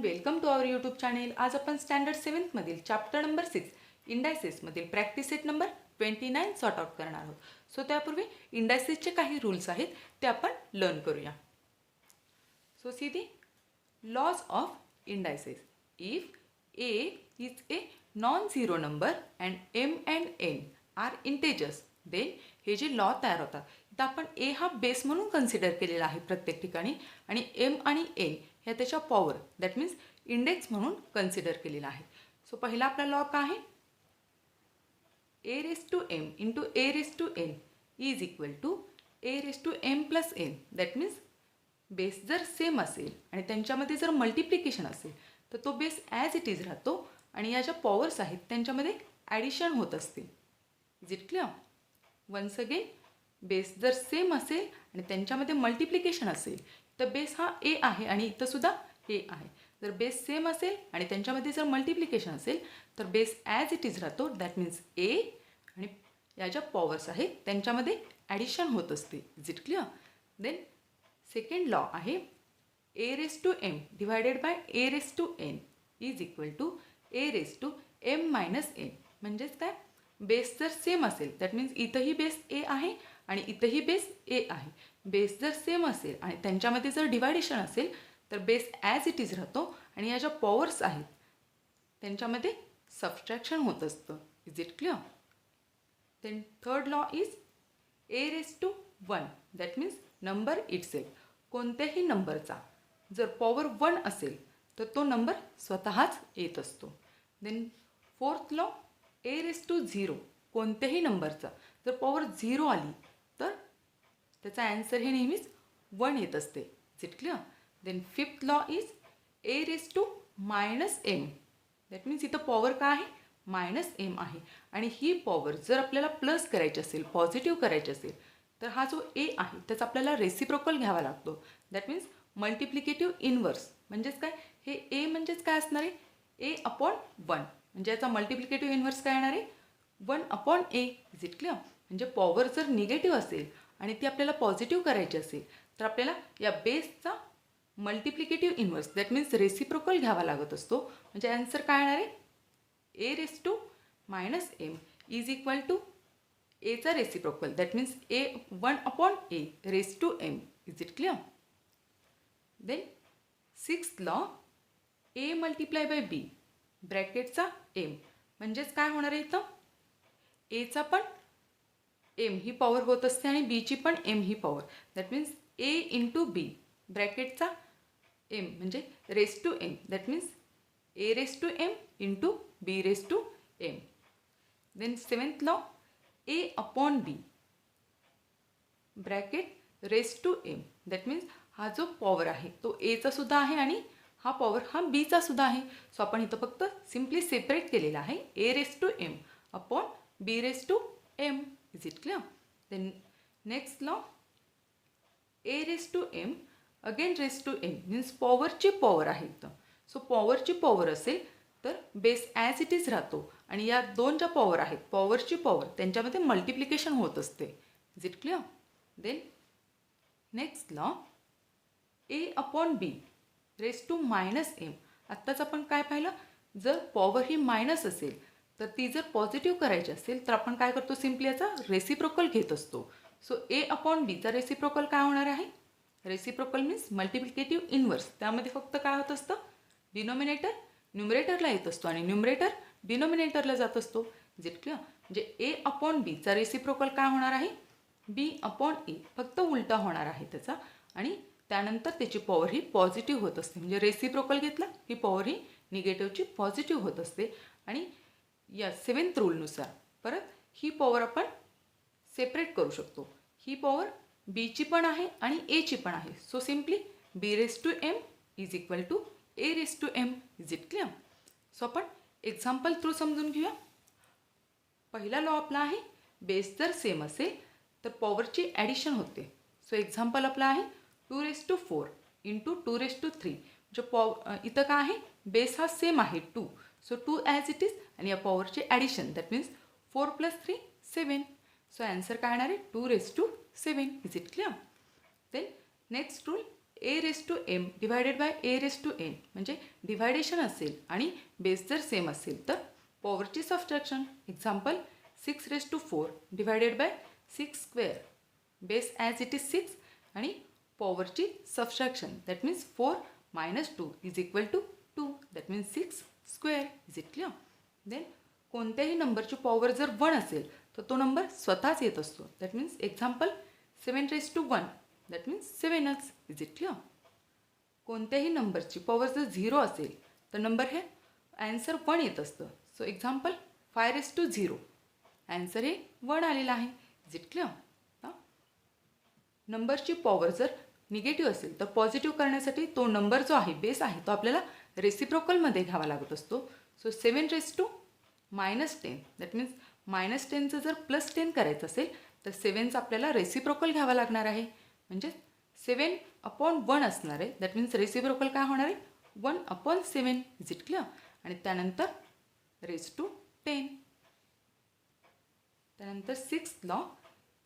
Welcome to our YouTube channel. आज आपण standard 7th मधील चॅप्टर नंबर 6 इंडायसेस मधील practice set number 29 sort out करणार आहोत. सो त्यापूर्वी इंडायसेसचे काही रूल्स आहेत ते आपण लर्न करूया. So see the laws of indices. If a is a non-zero number and m and n are integers, then हे जे लॉ तयार होतात इथं आपण a हा बेस म्हणून कन्सिडर केलेला आहे प्रत्येक ठिकाणी आणि m आणि n ह्या त्याच्या पॉवर दॅट मीन्स इंडेक्स म्हणून कन्सिडर केलेला आहे. सो पहिला आपला लॉ काय आहे? a raised to m into a raised to n is equal to a raised to m plus n. That means base जर सेम असेल आणि त्यांच्यामध्ये जर मल्टिप्लिकेशन असेल तर तो बेस ॲज इट इज राहतो आणि या ज्या पॉवर्स आहेत त्यांच्यामध्ये ॲडिशन होत असते. Is it clear? Once again, base जर सेम असेल आणि त्यांच्यामध्ये मल्टिप्लिकेशन असेल तर बेस हा ए आहे आणि इथंसुद्धा ए आहे. जर बेस सेम असेल आणि त्यांच्यामध्ये जर मल्टिप्लिकेशन असेल तर बेस ॲज इट इज राहतो. दॅट मीन्स ए आणि या ज्या पॉवर्स आहेत त्यांच्यामध्ये ॲडिशन होत असते. Is it clear? Then second law आहे a raised to m divided by a raised to n is equal to a raised to m minus n. म्हणजेच काय? बेस जर सेम असेल दॅट मीन्स इथंही बेस ए आहे आणि इथंही बेस ए आहे. बेस जर सेम असेल आणि त्यांच्यामध्ये जर डिवायडेशन असेल तर बेस ॲज इट इज राहतो आणि या ज्या पॉवर्स आहेत त्यांच्यामध्ये सबस्ट्रॅक्शन होत असतं. Is it clear? Then third law is a raised to 1 that means number itself. कोणत्याही नंबरचा जर पॉवर 1 असेल तर तो नंबर स्वतःच येत असतो. Then fourth law a raised to 0 कोणत्याही नंबरचा जर पॉवर 0 आली तर त्याचा ॲन्सर हे नेहमीच 1 येत असते. Is it clear? Then fifth law is a raised to minus m that means इथं पॉवर काय आहे? मायनस m आहे आणि ही पॉवर जर आपल्याला प्लस करायची असेल, पॉझिटिव्ह करायची असेल तर हा जो ए आहे त्याचा आपल्याला रेसिप्रोकल घ्यावा लागतो. That means multiplicative inverse. म्हणजेच काय? हे ए म्हणजेच काय असणार आहे? ए अपॉन 1 म्हणजे याचा मल्टिप्लिकेटिव्ह इनवर्स काय येणार आहे? 1 upon A. Is it clear? म्हणजे पॉवर जर निगेटिव्ह असेल आणि ती आपल्याला पॉझिटिव्ह करायची असेल तर आपल्याला या बेसचा multiplicative inverse that means reciprocal घ्यावा लागत असतो. म्हणजे ॲन्सर काय येणार आहे? A raise to minus M is equal to एचा reciprocal that means A 1 upon A raise to M. Is it clear? Then sixth law A multiply by B ब्रॅकेटचा M म्हणजेच काय होणार आहे इथं? एचा पण एम ही पॉवर होत असते आणि बीची पण एम ही power that means A into B ब्रॅकेटचा एम म्हणजे raise to M that means A raise to M into B raise to M. Then seventh law A upon B bracket raise to M that means हा जो power आहे तो एचा सुद्धा आहे आणि हा पॉवर हा बीचा सुद्धा आहे. सो आपण इथं फक्त सिम्पली सेपरेट केलेला आहे A raise to M upon B raise to M. Is it clear? Then next law A raise to M again raise to M means पॉवरची पॉवर आहे इथं. सो पॉवरची पॉवर असेल तर बेस ॲज इट इज राहतो आणि या दोन ज्या पॉवर आहेत पॉवरची पॉवर त्यांच्यामध्ये मल्टिप्लिकेशन होत असते. Is it clear? Then next law A upon B raise to minus M. आत्ताच आपण काय पाहिलं? जर पॉवर ही मायनस असेल तर ती जर पॉझिटिव्ह करायची असेल तर आपण काय करतो? सिम्पली याचा रेसिप्रोकल घेत असतो. सो ए अपॉन बीचा रेसिप्रोकल काय होणार आहे? Reciprocal means multiplicative inverse. त्यामध्ये फक्त काय होत असतं? डिनॉमिनेटर न्युमरेटरला येत असतो आणि न्युमरेटर डिनॉमिनेटरला जात असतो. Is it clear? म्हणजे ए अपॉन बीचा रेसिप्रोकल काय होणार आहे? बी अपॉन ए. फक्त उलटा होणार आहे त्याचा आणि त्यानंतर त्याची पॉवर ही पॉझिटिव्ह होत असते. म्हणजे रेसिप्रोकल घेतला ही पॉवर ही निगेटिव्हची पॉझिटिव्ह होत असते. आणि या सेवन्थ रूलनुसार परत ही पॉवर आपण सेपरेट करू शकतो. ही पॉवर बीची पण आहे आणि एची पण आहे. So simply B raise to M is equal to A raise to M. Is it clear? So आपण एक्झाम्पल थ्रू समजून घेऊया. पहिला लॉ आपला आहे बेस जर सेम असेल तर पॉवरची ॲडिशन होते. सो एक्झाम्पल आपला आहे 2 raised to 4 into 2 raised to 3 म्हणजे इथं काय आहे? बेस हा सेम आहे 2. सो 2 ॲज इट इज आणि या पॉवरची addition that means 4 + 3 7. So answer काय येणार आहे? 2 raised to 7. Is it clear? Then next rule A raise to M divided by A raise to N म्हणजे डिव्हायडेशन असेल आणि बेस जर सेम असेल तर पॉवरची subtraction. Example 6 raise to 4 divided by 6 square. Base as it is 6 आणि पॉवरची subtraction that means 4 minus 2 is equal to 2 that means 6 square. Is it clear? Then कोणत्याही नंबरची पॉवर जर 1 असेल तर तो नंबर स्वतःच येत असतो. That means example 7 raise to 1 that means 7च. Is it clear? कोणत्याही नंबरची पॉवर जर 0 असेल तर नंबर हे ॲन्सर 1 येत असतं. So example 5 raise to 0 answer हे 1 आलेलं आहे. Is it clear? नंबरची पॉवर जर निगेटिव्ह असेल तर पॉझिटिव्ह करण्यासाठी तो नंबर जो आहे बेस आहे तो आपल्याला रेसिप्रोकलमध्ये घ्यावा लागत असतो. So 7 raise to -10 that means -10चं जर +10 करायचं असेल तर 7चं आपल्याला रेसिप्रोकल घ्यावा लागणार आहे. म्हणजे 7/1 असणार आहे. दॅट मीन्स रेसिप्रोकल काय होणार आहे 1/7. Is it clear? आणि त्यानंतर रेस टू 10. त्यानंतर 6th law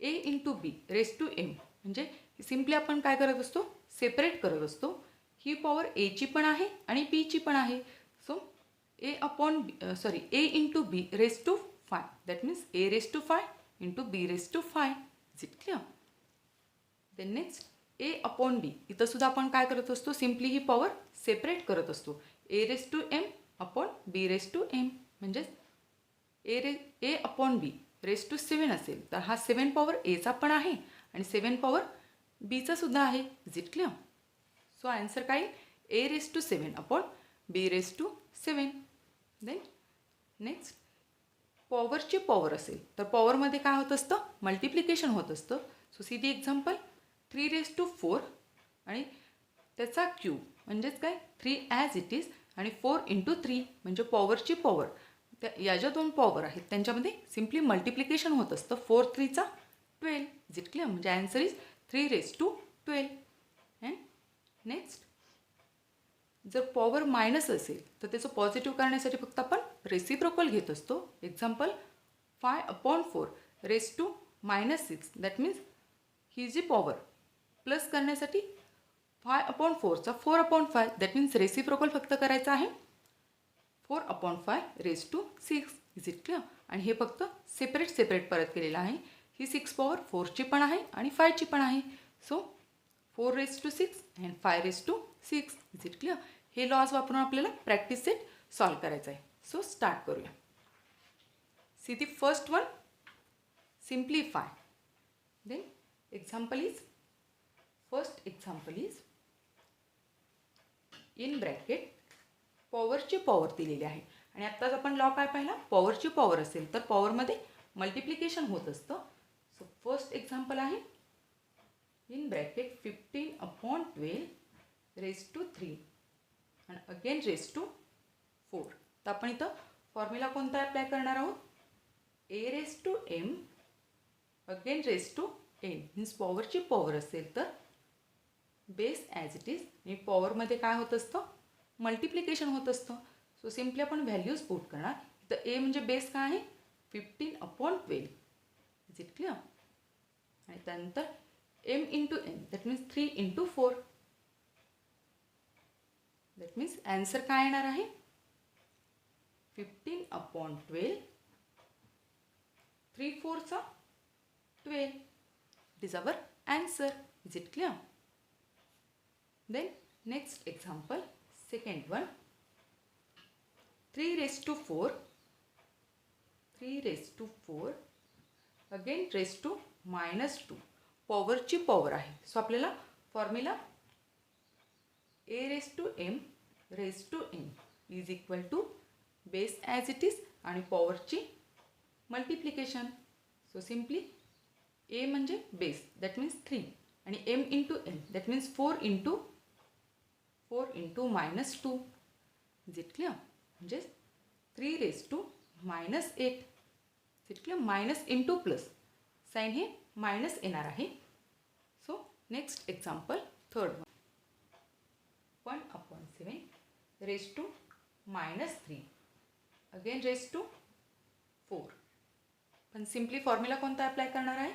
A into B raise to M म्हणजे सिम्पली आपण काय करत असतो सेपरेट करत असतो. ही पॉवर एची पण आहे आणि बीची पण आहे. So A into B raise to 5 that means A raise to 5 into B raise to 5. Is it clear? Then next A/B इथं सुद्धा आपण काय करत असतो सिम्पली ही पॉवर सेपरेट करत असतो. A raise to M upon B raise to M म्हणजेच A/B race to 7 असेल तर हा 7 पॉवर एचा पण आहे आणि 7 पॉवर बीचा सुद्धा आहे. Is it clear? So answer काय A raise to 7 upon B raise to 7. Then next पॉवरची पॉवर असेल तर पॉवरमध्ये काय होत असतं मल्टिप्लिकेशन होत असतं. So see the example 3 raise to 4 आणि त्याचा क्यूब म्हणजेच काय 3 ॲज इट इज आणि 4 इंटू 3 म्हणजे पॉवरची पॉवर. त्या या ज्या 2 पॉवर आहेत त्यांच्यामध्ये सिम्पली मल्टिप्लिकेशन होत असतं. 4 3 12. Is it clear? म्हणजे answer is 3 raise to 12. And next जर पॉवर मायनस असेल तर त्याचं पॉझिटिव्ह करण्यासाठी फक्त आपण रेसिप्रोकल घेत असतो. Example 5/4 raise to -6 that means ही जी पॉवर प्लस करण्यासाठी 5/4चा 4/5 दॅट मीन्स रेसिप्रोकल फक्त करायचं आहे 4/5 raise to 6. Is it clear? आणि हे फक्त सेपरेट परत केलेलं आहे. ही 6 पॉवर 4ची पण आहे आणि 5ची पण आहे. So 4 raise to 6 and 5 raise to 6. Is it clear? हे लॉज वापरून आपल्याला प्रॅक्टिस सेट सॉल्व करायचा आहे. सो स्टार्ट करूया. See the first one simplify. Then first example is in bracket पॉवरची पॉवर दिलेली आहे आणि आत्ताच आपण लॉ काय पाहिला पॉवरची पॉवर असेल तर पॉवरमध्ये मल्टिप्लिकेशन होत असतं. सो फर्स्ट एक्झाम्पल आहे इन ब्रॅकेट 15/12 रेस टू 3 आणि अगेन रेस टू 4. तर आपण इथं फॉर्म्युला कोणता अप्लाय करणार आहोत A raise to M again raise to N means पॉवरची पॉवर असेल तर बेस ॲज इट इज आणि पॉवरमध्ये काय होत असतं मल्टिप्लिकेशन होत असतं. सो सिम्पली आपण व्हॅल्यूज पुट करणार. तर ए म्हणजे बेस काय आहे 15/12. Is it clear? आणि त्यानंतर M into N that means 3 into 4 that means answer काय येणार आहे 15/12 3/4 12. It is our answer. Is it clear? Then next example, second one, 3 raised to 4 again raised to -2 पॉवरची power आहे. So आपल्याला formula A raise to M raise to N is equal to base as it is आणि पॉवरची multiplication. So simply ए म्हणजे base that means 3 आणि M into N that means 4 into -2. Is it clear? म्हणजे 3 raise to -8. Is it clear? Minus into plus sign हे minus येणार आहे. So next example third one 1/7 raise to -3 again raise to 4. पण simply formula कोणता apply करणार आहे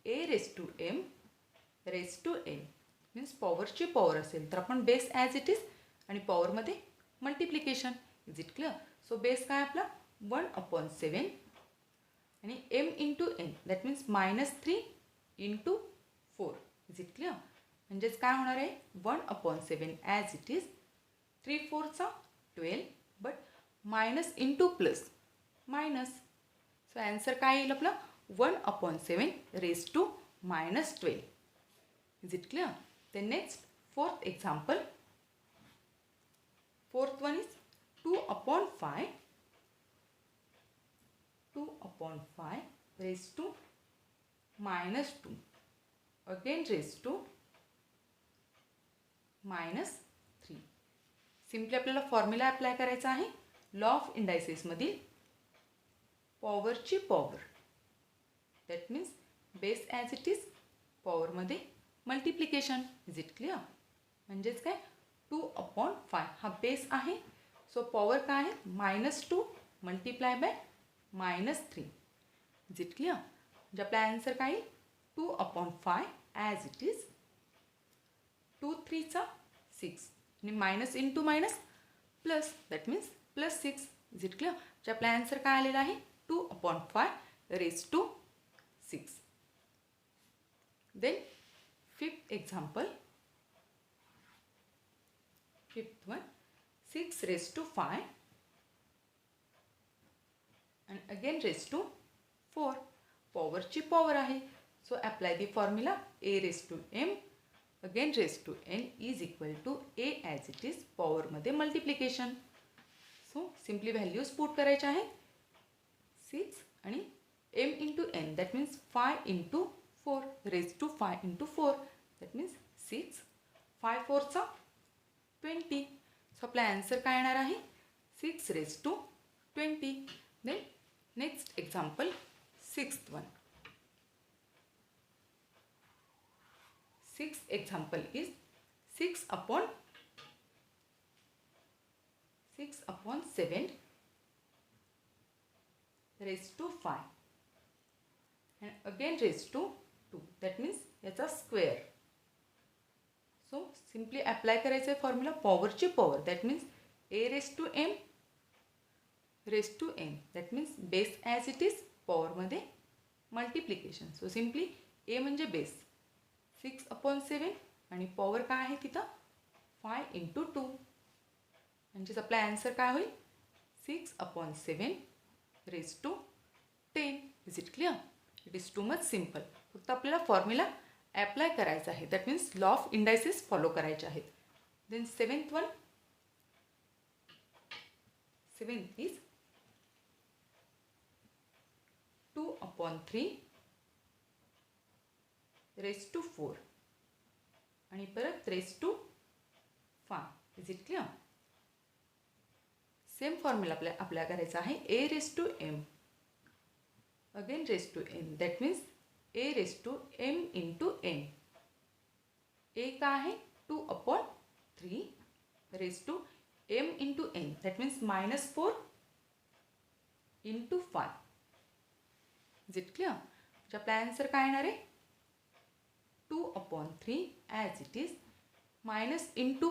A raise to M raise to N means पॉवरची power असेल तर आपण बेस ॲज इट इज आणि पॉवरमध्ये multiplication. Is it clear? So base काय आपला 1/7 आणि m into n that means -3 into 4. Is it clear? म्हणजेच काय होणार आहे 1/7 as it is 3/4 12 but minus into plus minus. So answer काय येईल आपलं 1/7 raise to -12. Is it clear? Then next, fourth example. Fourth one is 2/5. 2/5 raised to -2. Again raised to -3. Simply आपल्याला formula apply करायचा आहे. लॉ ऑफ इंडायसेसमधील पॉवरची power that means base as it is पॉवरमध्ये multiplication. Is it clear? म्हणजेच काय 2/5 हा base आहे. So power काय आहे -2 multiply by -3. Is it clear? म्हणजे आपला ॲन्सर काय येईल 2/5 ॲज इट इज 2 3 6 आणि minus into minus plus that means +6. Is it clear? म्हणजे आपला ॲन्सर काय आलेला आहे 2/5 raise to 6. Then fifth example. Fifth one 6 raised to 5 and again raised to 4. पॉवरची पॉवर आहे. So apply the formula a raised to m again raised to n is equal to a as it is पॉवरमध्ये multiplication. So simply values put करायच्या आहेत 6 आणि m into n that means 5 into 4 raised to 5 into 4 that means 6 5 4 20. So आपला answer काय येणार आहे 6 raised to 20. Then next example sixth one. Sixth example is 6/7 raised to 5 and again raised to 2 that means याचा square. So simply apply करायचं आहे formula पॉवरची power that means a raised to m raised to n that means base as it is पॉवरमध्ये multiplication. So simply a म्हणजे base 6/7 आणि power काय आहे तिथं 5 इंटू 2. म्हणजेच आपला ॲन्सर काय होईल 6/7 raise to 10. Is it clear? It is too much simple. फक्त आपल्याला फॉर्म्युला ॲप्लाय करायचा आहे that means law of indices follow करायचे आहेत. Then seventh is 2/3 raise to 4 आणि परत raise to 5. Is it clear? Same formula apply करायचा आहे a raise to m again raised to n that means a raised to m into n. a का आहे 2/3 raised to m into n that means -4 into 5. Is it clear? म्हणजे आपला answer काय येणार आहे 2/3 as it is minus into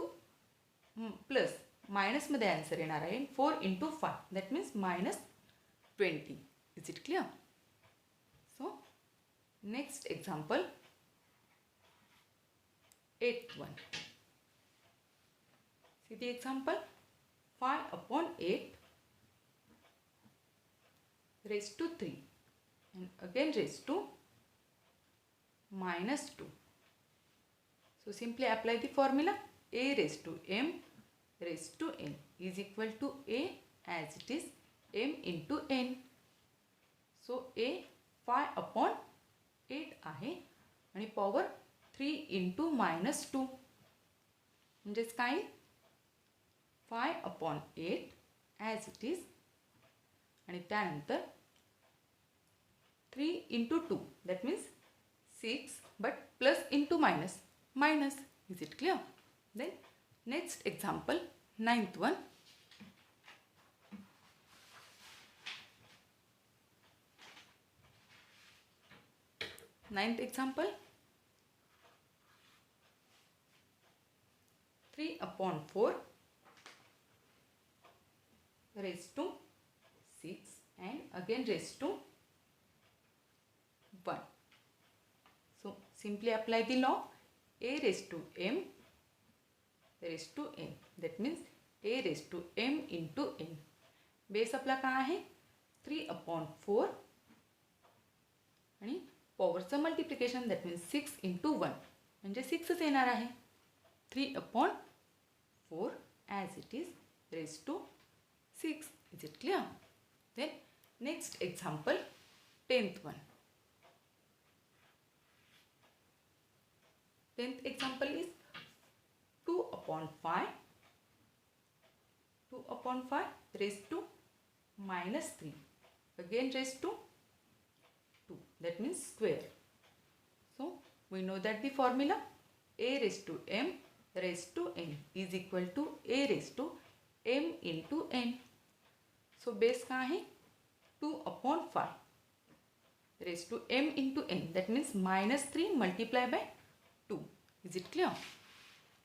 plus मायनसमध्ये answer येणार आहे 4 into 5 that means -20. Is it clear? So next example 8th one. See the example 5/8 raised to 3 and again raised to -2. So simply apply the formula a raised to m raised to n is equal to a as it is m into n. So a 5/8 आहे आणि power 3 into -2 म्हणजेच काय 5/8 as it is आणि त्यानंतर 3 into 2 that means 6 but plus into minus minus. Is it clear? Then next example 9th one. Ninth example upon 4 raised to 6 and again raised to 1. So simply apply the law a raised to m raised to n. That means a raised to m into n. Base आपला काय आहे 3/4 आणि पॉवरचं multiplication that means 6 into 1 म्हणजे 6च येणार आहे 3/4 as it is raise to 6. Is it clear? Then next example, 10th one. 10th example is 2/5 raised to -3 again raised to 2, that means square. So we know that the formula a raised to m raised to n is equal to a raised to m into n. So base का आहे 2/5 raised to m into n, that means -3 multiplied by 2. Is it clear?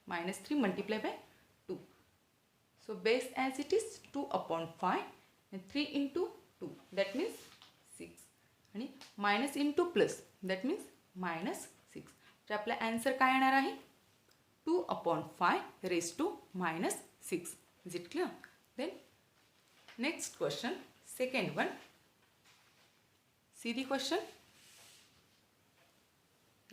-3 multiplied by 2. So base as it is 2/5 and 3 into 2, that means 6 आणि minus into plus, that means -6. तर आपला answer काय येणार आहे 2/5 raised to -6. Is it clear? Then next question, second one. See the question.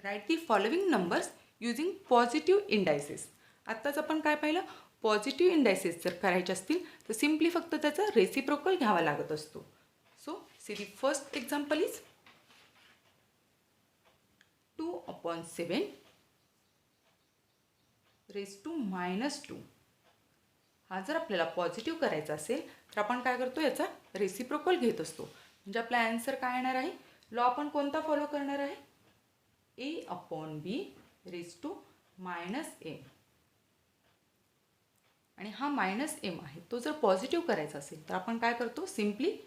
Write the following numbers using positive indices. आत्ताच आपण काय पाहिलं, पॉझिटिव्ह इंडायसेस जर करायचे असतील तर सिम्पली फक्त त्याचा रेसिप्रोकल घ्यावा लागत असतो. So see the first example is 2/7 raised to -2. हा जर आपल्याला पॉझिटिव्ह करायचा असेल तर आपण काय करतो, याचा रेसिप्रोकल घेत असतो. म्हणजे आपला आन्सर काय येणार आहे, लॉ आपण कोणता फॉलो करणार आहे, a/b raised to -m. आणि हा -m आहे तो जर पॉझिटिव्ह करायचा असेल तर आपण काय करतो, सिम्पली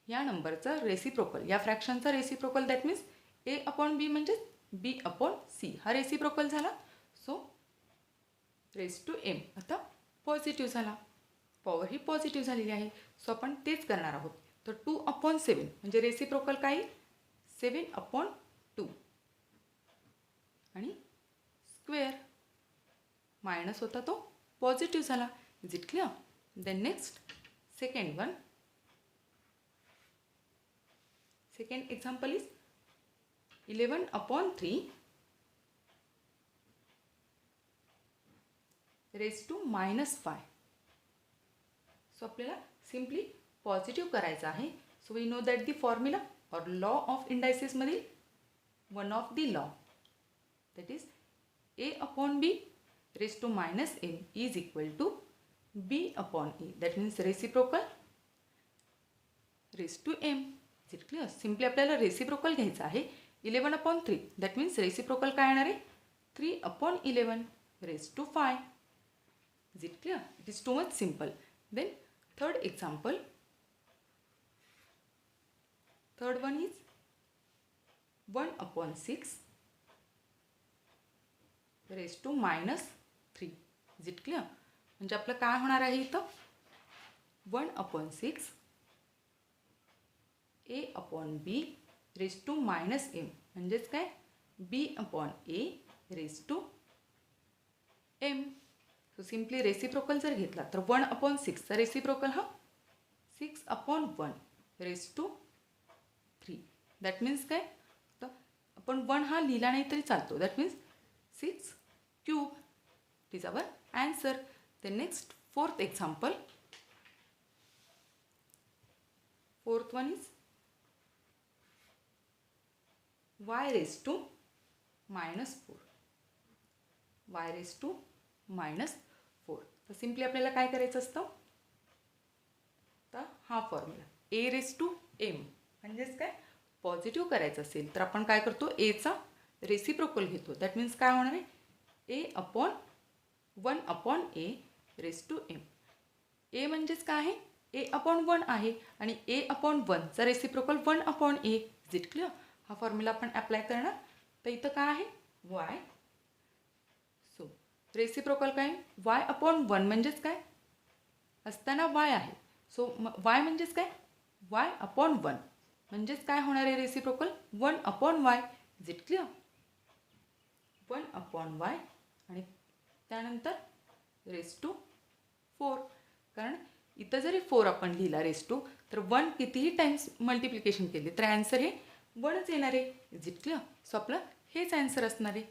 या नंबरचा रेसिप्रोकल, या फ्रॅक्शनचा रेसिप्रोकल, दॅट मीन्स a/b म्हणजे b/c हा रेसिप्रोकल झाला. सो रेज टू m आता पॉझिटिव्ह झाला, पॉवर ही पॉझिटिव्ह झालेली आहे. सो आपण तेच करणार आहोत. तर 2/7 म्हणजे रेसिप्रोकल काय, 7/2 आणि स्क्वेअर, मायनस होता तो पॉझिटिव्ह झाला. Is it clear? Then next second one. Second example is 11/3 raised to -5. So आपल्याला सिम्पली पॉझिटिव्ह करायचं आहे. So we know that the formula or law of इंडायसेसमधील one of the law, that is a/b raised to -m is equal to b/a, that means reciprocal raised to m. Is it clear? Simply आपल्याला reciprocal घ्यायचं आहे 11/3, that means reciprocal काय येणार आहे 3/11 raised to 5. Is it clear? It is too much simple. Then third example. Third one is 1/6 raised to -3. Is it clear? म्हणजे आपलं काय होणार आहे इथं 1/6 a/b raised to -m म्हणजेच काय b/a raised to m. So simply reciprocal जर घेतला तर 1/6 चा रेसिप्रोकल हा 6/1 raised to 3. दॅट मीन्स काय, तर आपण 1 हा लिहिला नाही तरी चालतो, that means 6³ it is our answer. The next fourth example. Fourth one is y raised to -4. y raised to -4. तर सिम्पली आपल्याला काय करायचं असतं, तर हा formula a raised to m म्हणजेच काय, पॉझिटिव्ह करायचं असेल तर आपण काय करतो, एचा रेसिप्रोकल घेतो. दॅट मीन्स काय होणार आहे a/1/a raised to m. a म्हणजेच काय आहे a/1 आहे आणि a/1 चा reciprocal 1/a. Is it clear? हा फॉर्म्युला आपण अप्लाय करणार. तर इथं काय आहे y. सो रेसिप्रोकल काय? वाय अपॉन वन म्हणजेच काय? असताना वाय आहे. सो वाय म्हणजेच काय? वाय अपॉन वन म्हणजेच काय होणार आहे reciprocal? One upon Y. Is it clear? One upon Y आणि त्यानंतर रेस टू 4. कारण इथं जरी 4 आपण लिहिला रेस टू, तर 1 कितीही टाइम्स मल्टिप्लिकेशन केले तर ॲन्सर हे 1च येणार आहे. Is it clear? सो आपलं हेच ॲन्सर असणार आहे.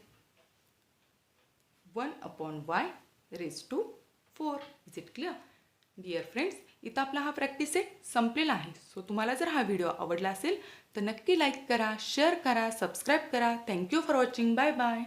1 upon Y raise to 4. Is it clear? Dear friends, इथं आपला हा प्रॅक्टिस सेट संपलेला आहे. सो तुम्हाला जर हा व्हिडिओ आवडला असेल तर नक्की लाईक करा, शेअर करा, सबस्क्राईब करा. Thank you for watching. Bye bye.